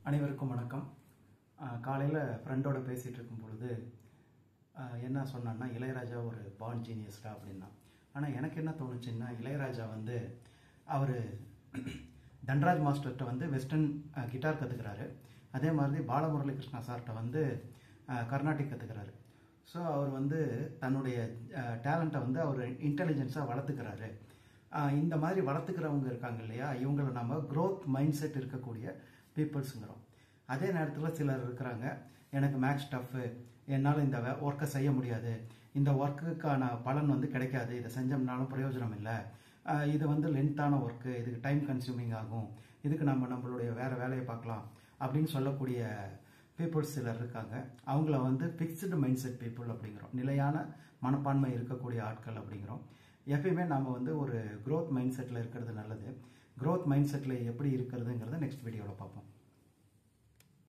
அனைவருக்கும் வணக்கம். காலையில் ஃப்ரெண்டோட பேசிகிட்டு இருக்கும் பொழுது என்ன சொன்னான்னா, இளையராஜா ஒரு பார்ன் ஜீனியஸ்டா அப்படின்னா. ஆனால் எனக்கு என்ன தோணுச்சுன்னா, இளையராஜா வந்து அவர் தன்ராஜ் மாஸ்டர்கிட்ட வந்து வெஸ்டர்ன் கிட்டார் கற்றுக்கிறாரு. அதே மாதிரி பாலமுரளி கிருஷ்ணா சார்கிட்ட வந்து கர்நாடிக் கற்றுக்கிறாரு. ஸோ அவர் வந்து தன்னுடைய டேலண்ட்டை வந்து அவர் இன்டெலிஜென்ஸாக வளர்த்துக்கிறாரு. இந்த மாதிரி வளர்த்துக்கிறவங்க இருக்காங்க இல்லையா, இவங்களை நம்ம க்ரோத் மைண்ட் செட் இருக்கக்கூடிய பீப்புள்ஸுங்கிறோம். அதே நேரத்தில் சிலர் இருக்கிறாங்க, எனக்கு மேக்ஸ் டஃப்பு, என்னால் இந்த ஒர்க்கை செய்ய முடியாது, இந்த ஒர்க்குக்கான பலன் வந்து கிடைக்காது, இதை செஞ்சோம்னாலும் பிரயோஜனம் இல்லை, இது வந்து லென்த்தான ஒர்க்கு, இதுக்கு டைம் கன்சியூமிங் ஆகும், இதுக்கு நம்மளுடைய வேறு வேலையை பார்க்கலாம் அப்படின்னு சொல்லக்கூடிய பீப்புள்ஸ் சிலர் இருக்காங்க. அவங்கள வந்து ஃபிக்ஸ்டு மைண்ட் செட் பீப்புள் அப்படிங்கிறோம், நிலையான மனப்பான்மை இருக்கக்கூடிய ஆட்கள் அப்படிங்கிறோம். எப்பயுமே நாம் வந்து ஒரு க்ரோத் மைண்ட் செட்டில் இருக்கிறது நல்லது. க்ரோத் மைண்ட் செட்டில் எப்படி இருக்கிறதுங்கிறத நெக்ஸ்ட் வீடியோவில் பார்ப்போம்.